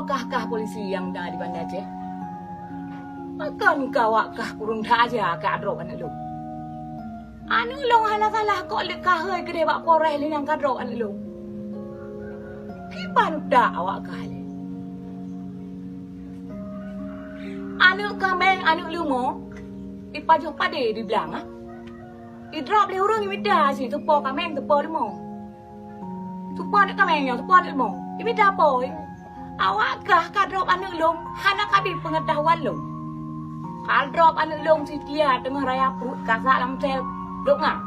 kah polisi yang dah di Banda Aceh? Akan kawakah kurung dah aja ke adrok anak lu? Anu long hana salah kok lekah hei gede bak poreh li nang kadrok anak lu. Kiban dah awak kali. Anu kameng anu lu mo ipajuh pade di belang ah. Idrop le urang imida si tupo kameng tupo di mo. Tupo ni kameng yo tupo di mo. Imida boy. Awak kah kadrop anu long hana kadi pengetahuan lu. Kadrop anu long si dia tengah raya perut kasak lam sel dok ngah.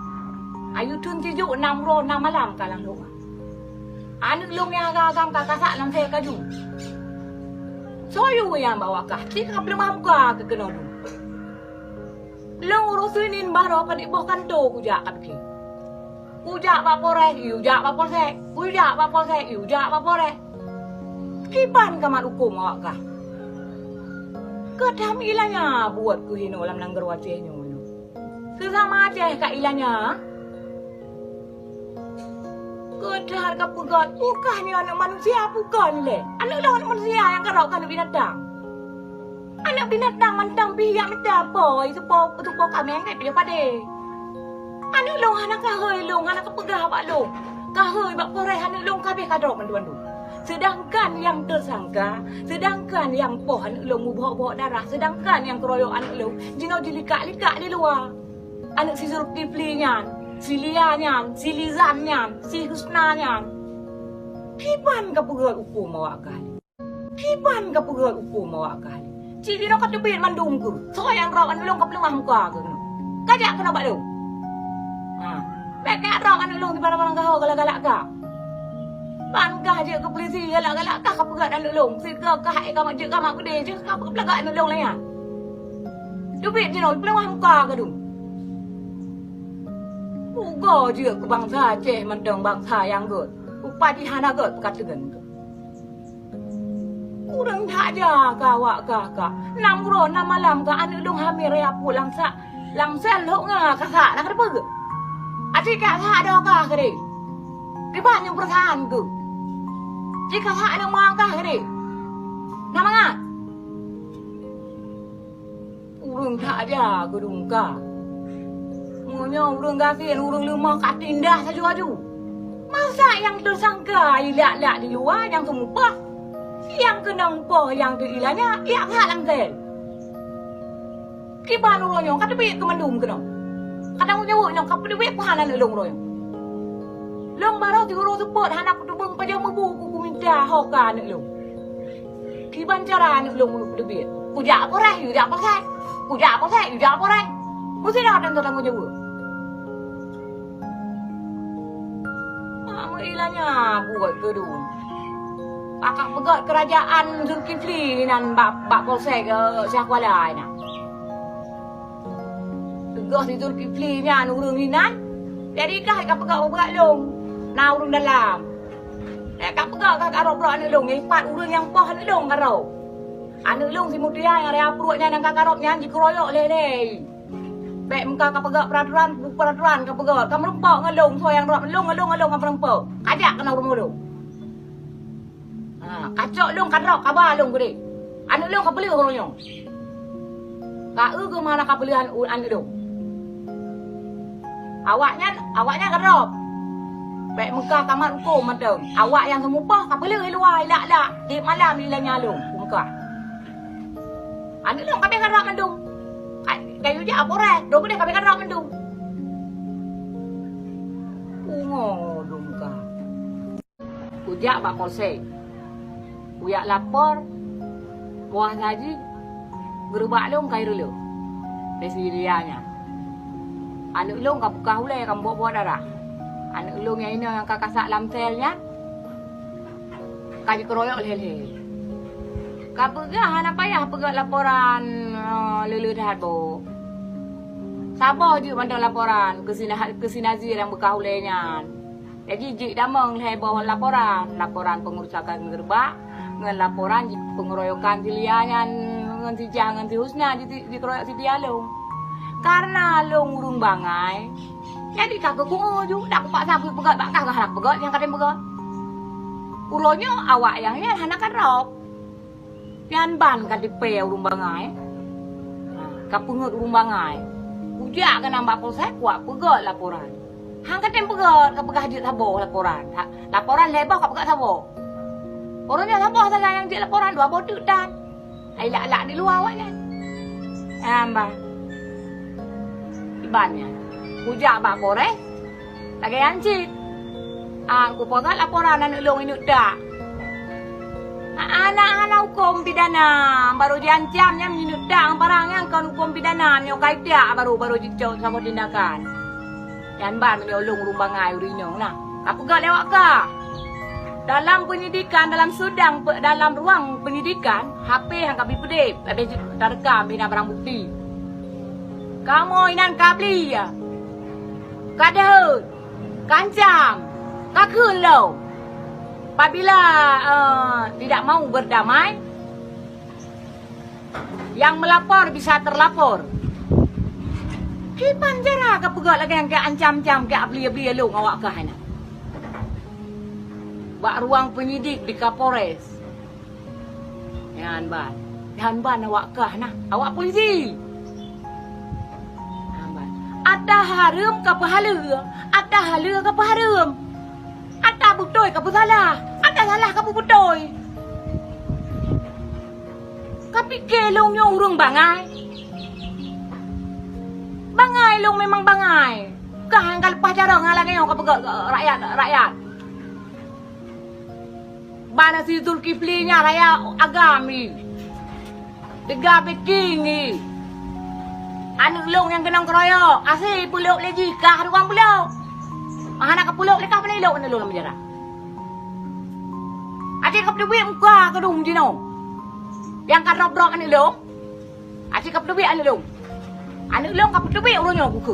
Ayu tun tijuk 6 ro 6 malam kalang dok. Anu long yang agam kasak lam sel kaju. Soyu yang bawa kah? Cik belum mampu ke kena dulu. Long urusin baru pada ibu kantor kujak kat ke. Kujak bapore, kujak bapore, kujak bapore, kujak bapore. Kiban kamar hukum awak kah? Kedam ilanya buat ku hino lam nangger wacehnya. Sesama Aceh kak ilanya. Kedar ka pegat, bukan ni anak manusia bukan le. Anak dah anak manusia yang kerok kan binatang. Anak binatang mantang pihak minta boy tupo kami yang dia pade. Anak long anak kahoi long anak kepegah bak long. Kahoi bak poreh anak long kabeh kadrok mandu-mandu. Sedangkan yang tersangka, sedangkan yang poh anak long mubok-bok darah, sedangkan yang keroyok anak long jingau dilikak-likak di luar. Anak si Zulkifli-nya, si Lia-nya, si Lizan-nya, si Husna-nya. Kiban ka pegat hukum awak kali. Kiban ka pegat hukum awak kali. Cili nak ketebit mandung ku. So yang raw anu long ka pelemah muka ke. Kajak kena bak lu. Ha. Bekat raw anu long di barang-barang kau galak-galak ka. Bangkah je ke polisi galak-galak ka pegat anu long. Si ka hai ka mak je ka mak gede je ka pelagat anu long layan. Dubit je no pelemah muka ke du. Ugo je ke bangsa Aceh mendeng bangsa yang gut. Upati hana gut pekat dengan ke. Kurang tak aja kawak kakak. 6 ro 6 malam ka anu long hamil raya pulang sak. Langsel lok ngah kakak nak apa ke? Adik kakak ada ka ke? Di banyak perasaan ke? Jika kakak ada mau ka ke? Nama ngah? Urung tak aja gedung ka. Munya urung gafin, urung lemah kat tindah saju-aju. Masa yang tersangka ilak-lak di luar yang semupah? Yang kenang poh yang diilanya, ia hak langsel. Kiban urungnya, kata baik ke mandum kena. Kata nyawa yang kau pergi pahanan long roy. Long baru tiga support anak tu bung pada mebu ku minta hokan long. Kiban cara anak long pergi. Kujak apa rai, kujak apa sai? Kujak apa sai, kujak apa rai? Mesti dah ada tentang nyawa. Mak ilanya buat gedung. Kakak pegat kerajaan Zulkifli nan bak polsek Syah Kuala nak. Tegah si Zulkifli nya urung ninan. Jadi kah kakak pegat long. Na urung dalam. Kakak pegat kakak arok anu long empat urung yang poh anu long karo. Anu long si mutia yang rea perutnya nang kakak aroknya dikeroyok lele. Bek muka kakak pegat peraturan kakak pegat. Kamu rempok ngelong so yang rok ngelong apa rempok. Ajak kena urung long. Kacok long kadrok kabar long gede. Anu long kapeli orangnya. Ka ke mana kapelian anu long. Awaknya kadrok. Baik muka kamar hukum macam. Awak yang semupah kapeli luar ilak-ilak di malam ilanya long muka. Anu long kabeh kadrok mendung. Kayu dia apa rek? Do gede kabeh kadrok mendung. Dong ka. Kujak bak polsek. Uyak lapor, buah haji, gerubak long kairu lo, desi dianya. Anak long kau buka hulai kamu buah darah. Anak long yang ini yang kakak sak lamselnya, kaji keroyok lele. Kau pegah apa ya pegah laporan lele dah bo. Sabar je mandang laporan ke Sinazir yang buka hulainya. Jadi jik damang leh bawa laporan pengurusakan gerbak. Ngan laporan pengeroyokan si Lianya ngan si Jangan si Husna dikeroyok si dia long. Karena long urung bangai. Jadi kakak ku ngoju dak paksa pegat bak kakak pegat yang kadang pegat. Uronya awak yang anak kan rok. Pian ban kan di pe urung bangai. Ka pengut urung bangai. Ujak kan nambah polsek kuat pegot laporan. Hang katem pegot ka pegah dit sabo laporan. Laporan lebah ka pegat sabo. Orangnya sabo salah yang dit laporan dua boduk dan. Ai lak-lak di luar awak kan. Ambah. Ibannya. Ujak bak pores. Lagi ancit. Aku pegat laporan anak long ini dak. Anak-anak hukum pidana baru diancamnya menyudang barangnya kan hukum pidana yang kait dia baru dicok sama tindakan. Dan ban menyolong rumbangai urinyo nah. Apa gak lewat ka? Dalam penyidikan, dalam ruang penyidikan, HP yang kami pedip, habis terekam bina barang bukti. Kamu inan kabli ya. Kadahut, kancam, kakun lo. Apabila tidak mau berdamai, yang melapor bisa terlapor. Kipan jara ke pegat lagi yang ke ancam-ancam ke abli-abli lu ngawak ke hana. Bak ruang penyidik di Kapolres. Yan ban awak ke hana, awak polisi. Ada harum ke pahala, ada hala ke paharum. Ada butoi ke salah, ada salah ke butoi. Tapi kelongnya urung bangai. Bangai long memang bangai. Kahang kalau pacara ngalang yang ke rakyat. Bana si Zulkiflinya raya agami. Degabe kingi. Anu long yang kenang keroyok, asih puluk lagi kah ruang puluk. Anak kapulok lekah mana ilok anu long menjara. Adik kap duit muka kedung jino. Yang kan rob-rob anu long. Adik kap duit anu long. Anu long kap duit urunyo kuku.